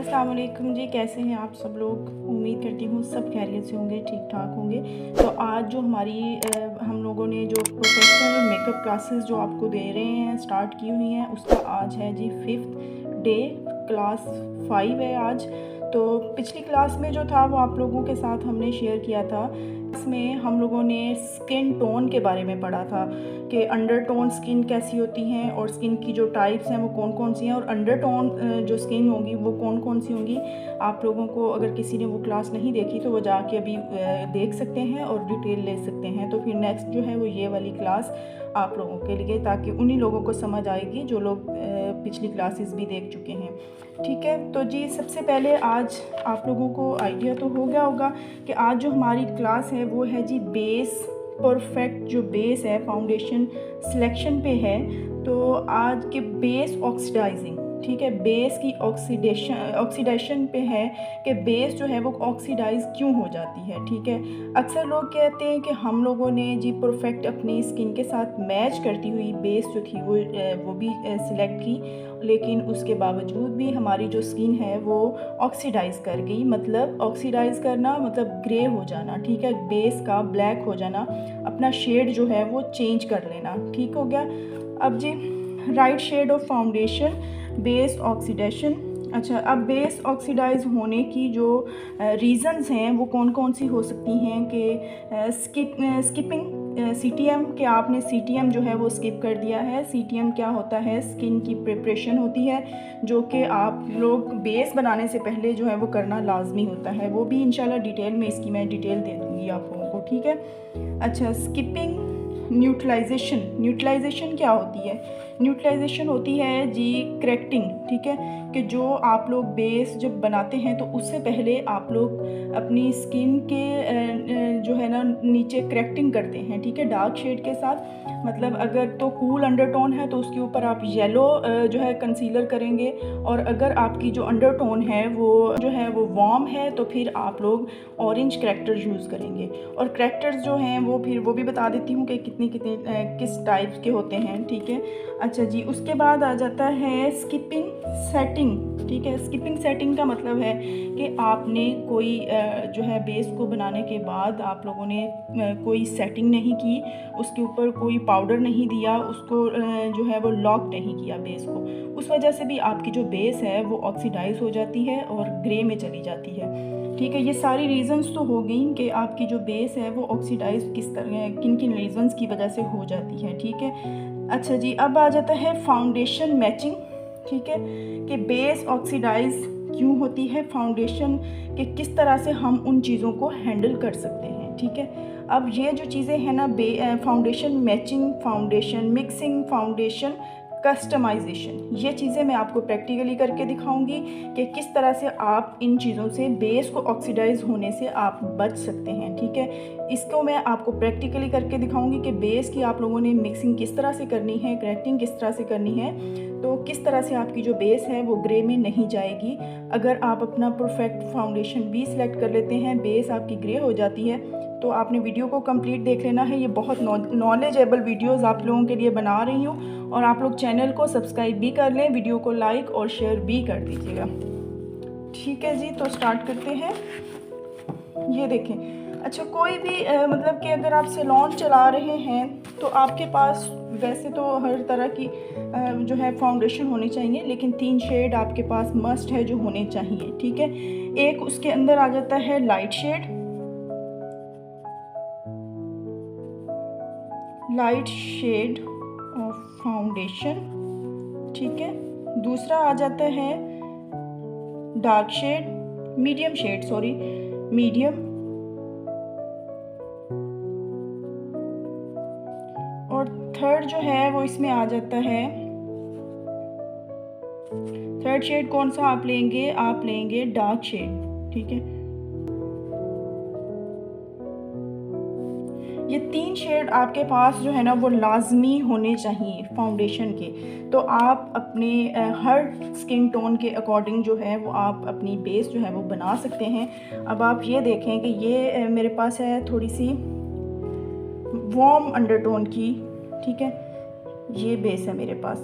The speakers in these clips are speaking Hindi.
अस्सलाम वालेकुम जी, कैसे हैं आप सब लोग। उम्मीद करती हूँ सब खैरियत से होंगे, ठीक ठाक होंगे। तो आज जो हमारी हम लोगों ने जो प्रोफेशनल मेकअप क्लासेस जो आपको दे रहे हैं, स्टार्ट की हुई हैं, उसका आज है जी 5th डे, क्लास 5 है आज। तो पिछली क्लास में जो था वो आप लोगों के साथ हमने शेयर किया था। इसमें हम लोगों ने स्किन टोन के बारे में पढ़ा था कि अंडर टोन स्किन कैसी होती हैं और स्किन की जो टाइप्स हैं वो कौन कौन सी हैं, और अंडर टोन जो स्किन होगी वो कौन कौन सी होंगी। आप लोगों को अगर किसी ने वो क्लास नहीं देखी तो वो जाके अभी देख सकते हैं और डिटेल ले सकते हैं। तो फिर नेक्स्ट जो है वो ये वाली क्लास आप लोगों के लिए, ताकि उन्हीं लोगों को समझ आएगी जो लोग पिछली क्लासेस भी देख चुके हैं। ठीक है, तो जी सबसे पहले आज आप लोगों को आइडिया तो हो गया होगा कि आज जो हमारी क्लास है वो है जी बेस परफेक्ट। जो बेस है फाउंडेशन सिलेक्शन पे है, तो आज के बेस ऑक्सीडाइजिंग, ठीक है, बेस की ऑक्सीडेशन पे है कि बेस जो है वो ऑक्सीडाइज क्यों हो जाती है। ठीक है, अक्सर लोग कहते हैं कि हम लोगों ने जी परफेक्ट अपनी स्किन के साथ मैच करती हुई बेस जो थी वो भी सिलेक्ट की, लेकिन उसके बावजूद भी हमारी जो स्किन है वो ऑक्सीडाइज कर गई। मतलब ऑक्सीडाइज करना मतलब ग्रे हो जाना, ठीक है, बेस का ब्लैक हो जाना, अपना शेड जो है वो चेंज कर लेना। ठीक हो गया। अब जी right shade of foundation, base oxidation. अच्छा, अब बेस ऑक्सीडाइज होने की जो रीज़न्स हैं वो कौन कौन सी हो सकती हैं कि स्किपिंग सीटीएम, कि आपने सीटीएम जो है वो स्किप कर दिया है। सीटीएम क्या होता है? स्किन की प्रिपरेशन होती है जो कि आप लोग बेस बनाने से पहले जो है वो करना लाजमी होता है। वो भी इंशाल्लाह डिटेल में इसकी मैं डिटेल दे दूँगी आप लोगों को। ठीक है। अच्छा, स्किपिंग न्यूट्रलाइजेशन। न्यूट्रलाइजेशन क्या होती है? न्यूट्रलाइजेशन होती है जी करेक्टिंग। ठीक है, कि जो आप लोग बेस जब बनाते हैं तो उससे पहले आप लोग अपनी स्किन के जो है ना नीचे करेक्टिंग करते हैं। ठीक है, डार्क शेड के साथ। मतलब अगर तो कूल अंडरटोन है तो उसके ऊपर आप येलो जो है कंसीलर करेंगे, और अगर आपकी जो अंडरटोन है वो जो है वो वार्म है तो फिर आप लोग ऑरेंज करेक्टर यूज़ करेंगे। और करेक्टर्स जो हैं वो फिर वो भी बता देती हूँ कि कितनी किस टाइप के होते हैं। ठीक है। अच्छा जी, उसके बाद आ जाता है स्किपिंग सेटिंग। ठीक है, स्किपिंग सेटिंग का मतलब है कि आपने कोई जो है बेस को बनाने के बाद आप लोगों ने कोई सेटिंग नहीं की, उसके ऊपर कोई पाउडर नहीं दिया, उसको जो है वो लॉक नहीं किया बेस को। उस वजह से भी आपकी जो बेस है वो ऑक्सीडाइज हो जाती है और ग्रे में चली जाती है। ठीक है, ये सारी रीज़न्स तो हो गई कि आपकी जो बेस है वो ऑक्सीडाइज किस तरह किन किन रीज़न्स की वजह से हो जाती है। ठीक है। अच्छा जी, अब आ जाता है फाउंडेशन मैचिंग। ठीक है, कि बेस ऑक्सीडाइज क्यों होती है, फाउंडेशन के किस तरह से हम उन चीज़ों को हैंडल कर सकते हैं। ठीक है, अब ये जो चीज़ें हैं ना, foundation matching, foundation mixing, foundation customization, ये चीज़ें मैं आपको प्रैक्टिकली करके दिखाऊंगी कि किस तरह से आप इन चीज़ों से, बेस को ऑक्सीडाइज होने से आप बच सकते हैं। ठीक है, इसको मैं आपको प्रैक्टिकली करके दिखाऊंगी कि बेस की आप लोगों ने मिक्सिंग किस तरह से करनी है, करेक्टिंग किस तरह से करनी है, तो किस तरह से आपकी जो बेस है वो ग्रे में नहीं जाएगी। अगर आप अपना परफेक्ट फाउंडेशन भी सिलेक्ट कर लेते हैं, बेस आपकी ग्रे हो जाती है, तो आपने वीडियो को कंप्लीट देख लेना है। ये बहुत नॉलेजेबल वीडियोस आप लोगों के लिए बना रही हूँ, और आप लोग चैनल को सब्सक्राइब भी कर लें, वीडियो को लाइक और शेयर भी कर दीजिएगा। ठीक है जी, तो स्टार्ट करते हैं। ये देखें। अच्छा, कोई भी मतलब कि अगर आप सैलून चला रहे हैं तो आपके पास वैसे तो हर तरह की जो है फाउंडेशन होनी चाहिए, लेकिन 3 शेड आपके पास मस्ट है जो होने चाहिए। ठीक है, एक उसके अंदर आ जाता है light shade, light shade of foundation. ठीक है, दूसरा आ जाता है dark shade, medium shade, sorry medium, और थर्ड जो है वो इसमें आ जाता है, थर्ड शेड कौन सा आप लेंगे? आप लेंगे डार्क शेड। ठीक है, ये 3 शेड आपके पास जो है ना वो लाजमी होने चाहिए फाउंडेशन के। तो आप अपने हर स्किन टोन के अकॉर्डिंग जो है वो आप अपनी बेस जो है वो बना सकते हैं। अब आप ये देखें कि ये मेरे पास है थोड़ी सी वार्म अंडरटोन की। ठीक है, ये बेस है मेरे पास।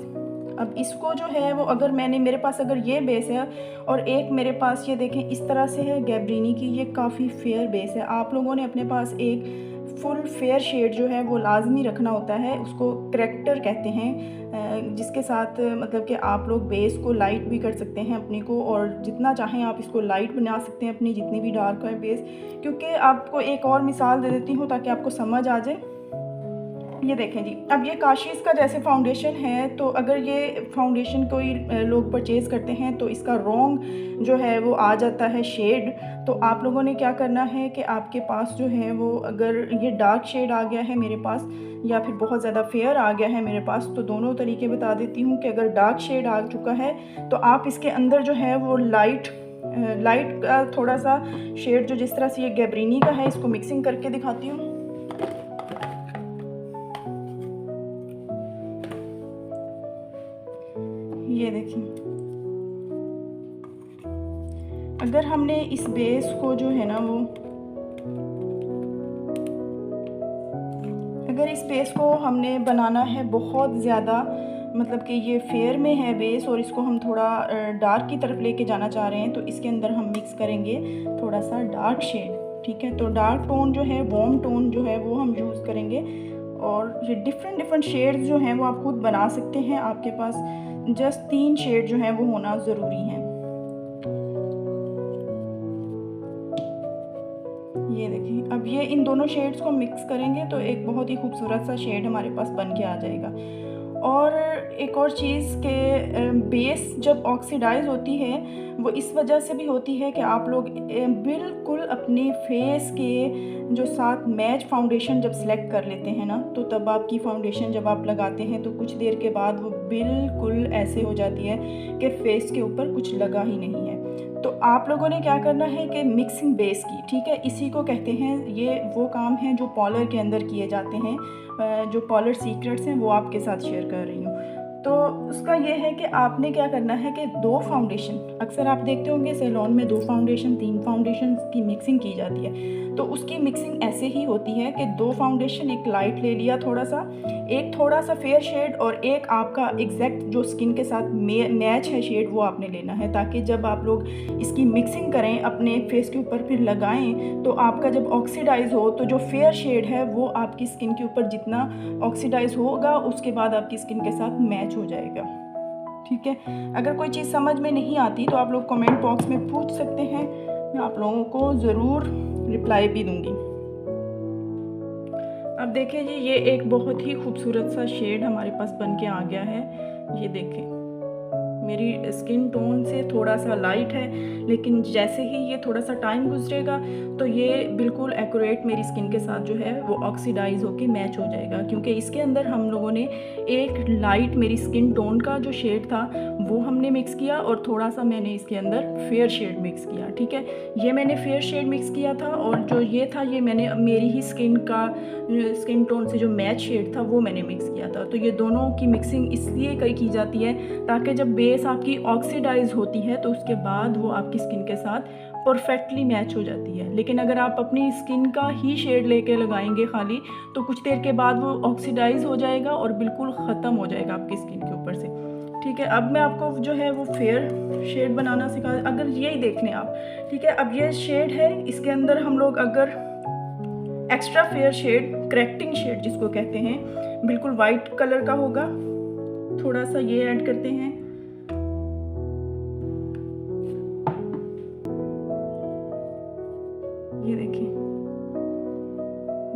अब इसको जो है वो अगर मेरे पास अगर ये बेस है और एक मेरे पास ये देखें इस तरह से है गैब्रिनी की, ये काफ़ी फेयर बेस है। आप लोगों ने अपने पास एक फुल फेयर शेड जो है वो लाजमी रखना होता है, उसको करेक्टर कहते हैं, जिसके साथ मतलब कि आप लोग बेस को लाइट भी कर सकते हैं अपनी को, और जितना चाहें आप इसको लाइट बना सकते हैं अपनी जितनी भी डार्क है बेस। क्योंकि आपको एक और मिसाल दे देती हूँ ताकि आपको समझ आ जाए। ये देखें जी, अब ये काशीज़ का जैसे फाउंडेशन है, तो अगर ये फाउंडेशन कोई लोग परचेज़ करते हैं तो इसका रॉन्ग जो है वो आ जाता है शेड। तो आप लोगों ने क्या करना है कि आपके पास जो है वो अगर ये डार्क शेड आ गया है मेरे पास या फिर बहुत ज़्यादा फेयर आ गया है मेरे पास, तो दोनों तरीके बता देती हूँ कि अगर डार्क शेड आ चुका है तो आप इसके अंदर जो है वो लाइट का थोड़ा सा शेड जो जिस तरह से ये गैब्रिनी का है, इसको मिक्सिंग करके दिखाती हूँ। ये देखिए, अगर हमने इस बेस को जो है ना वो अगर इस बेस को हमने बनाना है बहुत ज़्यादा, मतलब कि ये फेयर में है बेस और इसको हम थोड़ा डार्क की तरफ लेके जाना चाह रहे हैं, तो इसके अंदर हम मिक्स करेंगे थोड़ा सा डार्क शेड। ठीक है, तो डार्क टोन जो है, वार्म टोन जो है वो हम यूज़ करेंगे। और ये डिफरेंट शेड्स जो हैं वो आप खुद बना सकते हैं। आपके पास जस्ट 3 शेड जो है वो होना ज़रूरी है। ये देखिए, अब ये इन दोनों शेड्स को मिक्स करेंगे तो एक बहुत ही खूबसूरत सा शेड हमारे पास बन के आ जाएगा। और एक और चीज़ के बेस जब ऑक्सीडाइज होती है वो इस वजह से भी होती है कि आप लोग बिल्कुल अपने फेस के जो साथ मैच फाउंडेशन जब सेलेक्ट कर लेते हैं ना, तो तब आपकी फाउंडेशन जब आप लगाते हैं तो कुछ देर के बाद वो बिल्कुल ऐसे हो जाती है कि फेस के ऊपर कुछ लगा ही नहीं है। तो आप लोगों ने क्या करना है कि मिक्सिंग बेस की, ठीक है, इसी को कहते हैं, ये वो काम है जो पार्लर के अंदर किए जाते हैं, जो पार्लर सीक्रेट्स हैं वो आपके साथ शेयर कर रही हूँ। तो उसका ये है कि आपने क्या करना है कि 2 फाउंडेशन, अक्सर आप देखते होंगे सैलून में 2 फाउंडेशन 3 फाउंडेशन की मिक्सिंग की जाती है, तो उसकी मिक्सिंग ऐसे ही होती है कि 2 फाउंडेशन, एक लाइट ले लिया थोड़ा सा, एक थोड़ा सा फेयर शेड और एक आपका एग्जैक्ट जो स्किन के साथ मैच है शेड वो आपने लेना है, ताकि जब आप लोग इसकी मिक्सिंग करें अपने फेस के ऊपर फिर लगाएं तो आपका जब ऑक्सीडाइज हो तो जो फेयर शेड है वो आपकी स्किन के ऊपर जितना ऑक्सीडाइज होगा उसके बाद आपकी स्किन के साथ मैच हो जाएगा। ठीक है, अगर कोई चीज़ समझ में नहीं आती तो आप लोग कमेंट बॉक्स में पूछ सकते हैं, मैं आप लोगों को ज़रूर रिप्लाई भी दूंगी। अब देखिए जी, ये एक बहुत ही खूबसूरत सा शेड हमारे पास बन के आ गया है। ये देखें, मेरी स्किन टोन से थोड़ा सा लाइट है, लेकिन जैसे ही ये थोड़ा सा टाइम गुजरेगा तो ये बिल्कुल एक्यूरेट मेरी स्किन के साथ जो है वो ऑक्सीडाइज होके मैच हो जाएगा, क्योंकि इसके अंदर हम लोगों ने एक लाइट मेरी स्किन टोन का जो शेड था वो हमने मिक्स किया और थोड़ा सा मैंने इसके अंदर फेयर शेड मिक्स किया। ठीक है, ये मैंने फेयर शेड मिक्स किया था और जो ये था ये मैंने मेरी ही स्किन टोन से जो मैच शेड था वो मैंने मिक्स किया था। तो ये दोनों की मिक्सिंग इसलिए की जाती है ताकि जब बेस आपकी ऑक्सीडाइज होती है तो उसके बाद वो आपकी स्किन के साथ परफेक्टली मैच हो जाती है। लेकिन अगर आप अपनी स्किन का ही शेड लेके लगाएंगे खाली, तो कुछ देर के बाद वो ऑक्सीडाइज हो जाएगा और बिल्कुल ख़त्म हो जाएगा आपकी स्किन के ऊपर से। ठीक है, अब मैं आपको जो है वो फेयर शेड बनाना सिखा, अगर यही देख लें आप। ठीक है, अब ये शेड है, इसके अंदर हम लोग अगर extra fair shade, correcting shade जिसको कहते हैं, बिल्कुल वाइट कलर का होगा, थोड़ा सा ये ऐड करते हैं। ये देखिए,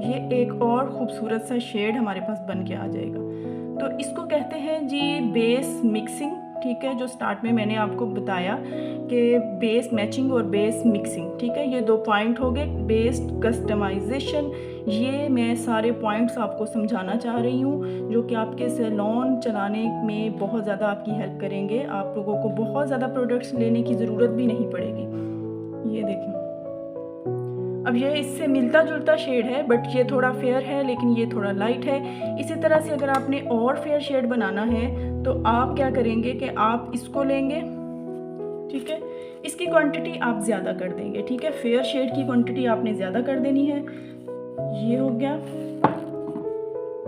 ये एक और खूबसूरत सा शेड हमारे पास बन के आ जाएगा। तो इसको कहते हैं जी बेस मिक्सिंग। ठीक है, जो स्टार्ट में मैंने आपको बताया कि बेस मैचिंग और बेस मिक्सिंग। ठीक है, ये 2 पॉइंट हो गए। बेस कस्टमाइजेशन, ये मैं सारे पॉइंट्स आपको समझाना चाह रही हूँ जो कि आपके सैलून चलाने में बहुत ज़्यादा आपकी हेल्प करेंगे। आप लोगों को बहुत ज़्यादा प्रोडक्ट्स लेने की ज़रूरत भी नहीं पड़ेगी। ये देखिए, अब ये इससे मिलता जुलता शेड है, बट ये थोड़ा फेयर है लेकिन ये थोड़ा लाइट है। इसी तरह से अगर आपने और फेयर शेड बनाना है तो आप क्या करेंगे कि आप इसको लेंगे, ठीक है, इसकी क्वांटिटी आप ज़्यादा कर देंगे। ठीक है, फेयर शेड की क्वांटिटी आपने ज़्यादा कर देनी है। ये हो गया।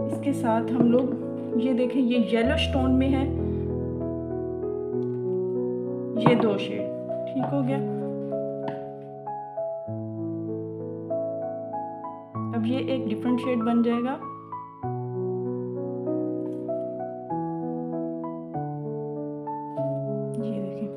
इसके साथ हम लोग ये देखें, ये येलो स्टोन में है, ये 2 शेड, ठीक हो गया। अब ये एक डिफरेंट शेड बन जाएगा। ये देखें,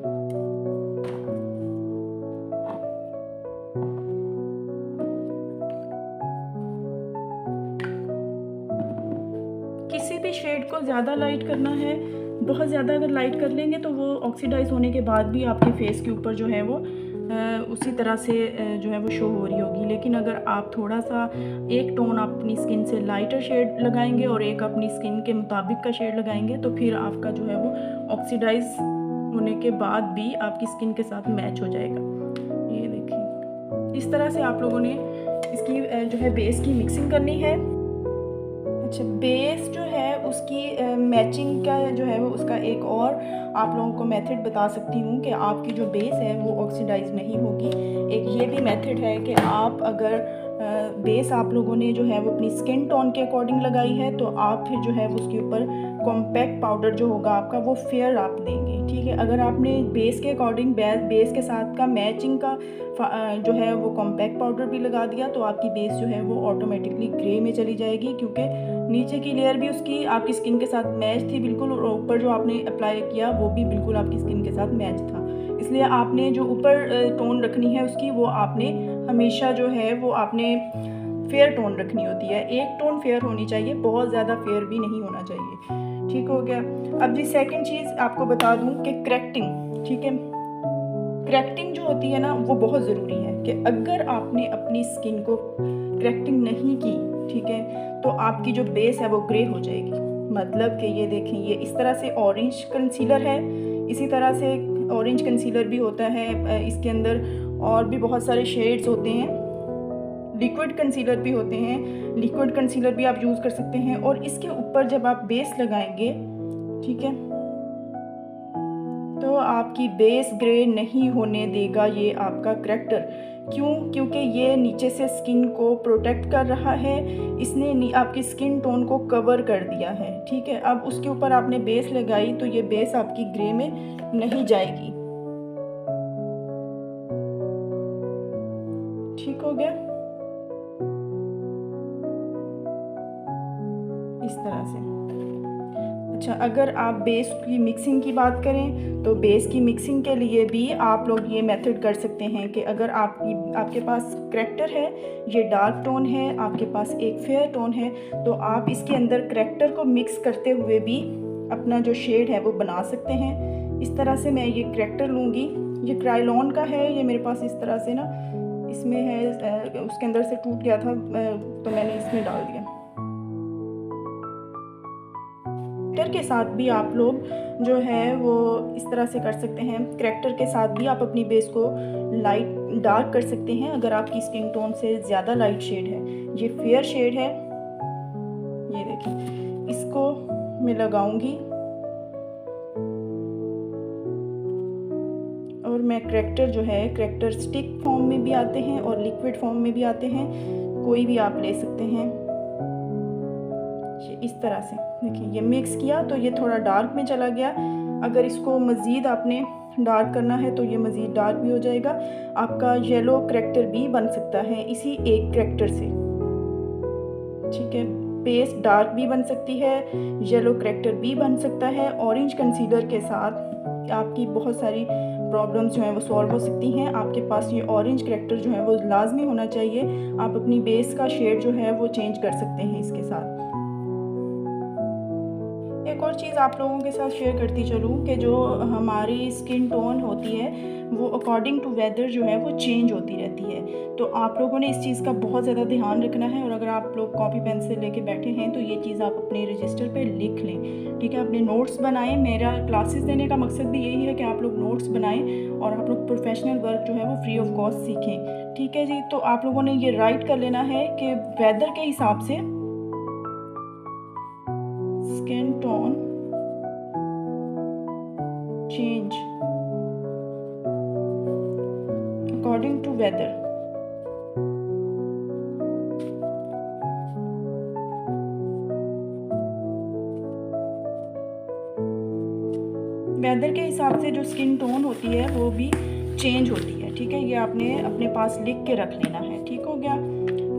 किसी भी शेड को ज़्यादा लाइट करना है, बहुत ज़्यादा अगर लाइट कर लेंगे तो वो ऑक्सीडाइज होने के बाद भी आपके फेस के ऊपर जो है वो उसी तरह से जो है वो शो हो रही होगी। लेकिन अगर आप थोड़ा सा एक टोन अपनी स्किन से लाइटर शेड लगाएंगे और एक अपनी स्किन के मुताबिक का शेड लगाएंगे तो फिर आपका जो है वो ऑक्सीडाइज होने के बाद भी आपकी स्किन के साथ मैच हो जाएगा। ये देखिए, इस तरह से आप लोगों ने इसकी जो है बेस की मिक्सिंग करनी है। अच्छा, बेस जो है उसकी मैचिंग का जो है वो उसका एक और आप लोगों को मेथड बता सकती हूँ कि आपकी जो बेस है वो ऑक्सीडाइज नहीं होगी। एक ये भी मेथड है कि आप अगर बेस आप लोगों ने जो है वो अपनी स्किन टोन के अकॉर्डिंग लगाई है तो आप फिर जो है वो उसके ऊपर कॉम्पैक्ट पाउडर जो होगा आपका वो फेयर आप देंगे, ठीक है। अगर आपने बेस के अकॉर्डिंग बेस के साथ का मैचिंग का जो है वो कॉम्पैक्ट पाउडर भी लगा दिया तो आपकी बेस जो है वो ऑटोमेटिकली ग्रे में चली जाएगी, क्योंकि नीचे की लेयर भी उसकी आपकी स्किन के साथ मैच थी बिल्कुल, और ऊपर जो आपने अप्लाई किया वो भी बिल्कुल आपकी स्किन के साथ मैच था। इसलिए आपने जो ऊपर टोन रखनी है उसकी वो आपने हमेशा जो है वो आपने फेयर टोन रखनी होती है। एक टोन फेयर होनी चाहिए, बहुत ज़्यादा फेयर भी नहीं होना चाहिए, ठीक हो गया। अब जी सेकंड चीज़ आपको बता दूं कि करेक्टिंग, ठीक है। करेक्टिंग जो होती है ना वो बहुत ज़रूरी है कि अगर आपने अपनी स्किन को करेक्टिंग नहीं की, ठीक है, तो आपकी जो बेस है वो ग्रे हो जाएगी। मतलब कि ये देखें, ये इस तरह से ऑरेंज कंसीलर है, इसी तरह से ऑरेंज कंसीलर भी होता है इसके अंदर, और भी बहुत सारे शेड्स होते हैं। लिक्विड कंसीलर भी होते हैं, लिक्विड कंसीलर भी आप यूज़ कर सकते हैं। और इसके ऊपर जब आप बेस लगाएंगे, ठीक है, तो आपकी बेस ग्रे नहीं होने देगा ये आपका करेक्टर। क्यों? क्योंकि ये नीचे से स्किन को प्रोटेक्ट कर रहा है, इसने आपकी स्किन टोन को कवर कर दिया है, ठीक है। अब उसके ऊपर आपने बेस लगाई तो ये बेस आपकी ग्रे में नहीं जाएगी, ठीक हो गया। इस तरह से। अच्छा, अगर आप बेस की मिक्सिंग की बात करें तो बेस की मिक्सिंग के लिए भी आप लोग ये मेथड कर सकते हैं कि अगर आपके पास करेक्टर है, ये डार्क टोन है, आपके पास एक फेयर टोन है, तो आप इसके अंदर करेक्टर को मिक्स करते हुए भी अपना जो शेड है वो बना सकते हैं। इस तरह से मैं ये करेक्टर लूँगी, ये क्रायोलॉन का है, ये मेरे पास इस तरह से ना इसमें है, उसके अंदर से टूट गया था तो मैंने इसमें डाल दिया। करेक्टर के साथ भी आप लोग जो है वो इस तरह से कर सकते हैं। करेक्टर के साथ भी आप अपनी बेस को लाइट डार्क कर सकते हैं अगर आपकी स्किन टोन से ज़्यादा लाइट शेड है। ये फेयर शेड है, ये देखिए, इसको मैं लगाऊंगी और मैं करेक्टर जो है, करेक्टर स्टिक फॉर्म में भी आते हैं और लिक्विड फॉर्म में भी आते हैं, कोई भी आप ले सकते हैं। इस तरह से देखिए, ये मिक्स किया तो ये थोड़ा डार्क में चला गया। अगर इसको मज़ीद आपने डार्क करना है तो ये मज़ीद डार्क भी हो जाएगा। आपका येलो करेक्टर भी बन सकता है इसी एक करेक्टर से, ठीक है। बेस डार्क भी बन सकती है, येलो करेक्टर भी बन सकता है। ऑरेंज कंसीलर के साथ आपकी बहुत सारी प्रॉब्लम्स जो हैं वो सॉल्व हो सकती हैं। आपके पास ये ऑरेंज करेक्टर जो है वो लाजमी होना चाहिए। आप अपनी बेस का शेड जो है वो चेंज कर सकते हैं इसके साथ। एक और चीज़ आप लोगों के साथ शेयर करती चलूँ कि जो हमारी स्किन टोन होती है वो अकॉर्डिंग टू वेदर जो है वो चेंज होती रहती है। तो आप लोगों ने इस चीज़ का बहुत ज़्यादा ध्यान रखना है। और अगर आप लोग कॉपी पेन से लेके बैठे हैं तो ये चीज़ आप अपने रजिस्टर पे लिख लें, ठीक है। अपने नोट्स बनाएं। मेरा क्लासेस देने का मकसद भी यही है कि आप लोग नोट्स बनाएं और आप लोग प्रोफेशनल वर्क जो है वो फ्री ऑफ कॉस्ट सीखें, ठीक है जी। तो आप लोगों ने ये राइट कर लेना है कि वेदर के हिसाब से skin tone change according to weather. Weather के हिसाब से से जो स्किन टोन होती है वो भी चेंज होती है, ठीक है। ये आपने अपने पास लिख के रख लेना है, ठीक हो गया।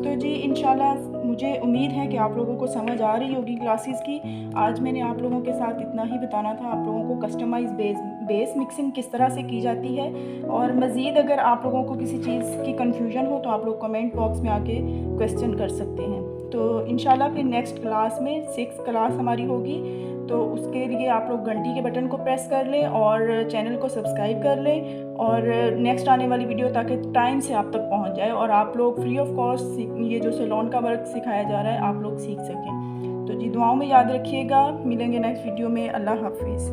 तो जी इंशाल्लाह मुझे उम्मीद है कि आप लोगों को समझ आ रही होगी क्लासेस की। आज मैंने आप लोगों के साथ इतना ही बताना था, आप लोगों को कस्टमाइज़ बेस मिक्सिंग किस तरह से की जाती है। और मज़ीद अगर आप लोगों को किसी चीज़ की कन्फ्यूजन हो तो आप लोग कमेंट बॉक्स में आके क्वेश्चन कर सकते हैं। तो इंशाल्लाह फिर नेक्स्ट क्लास में 6th क्लास हमारी होगी, तो उसके लिए आप लोग घंटी के बटन को प्रेस कर लें और चैनल को सब्सक्राइब कर लें और नेक्स्ट आने वाली वीडियो ताकि टाइम से आप तक पहुंच जाए और आप लोग फ्री ऑफ कॉस्ट ये जो सैलून का वर्क सिखाया जा रहा है आप लोग सीख सकें। तो जी दुआओं में याद रखिएगा, मिलेंगे नेक्स्ट वीडियो में। अल्लाह हाफिज़।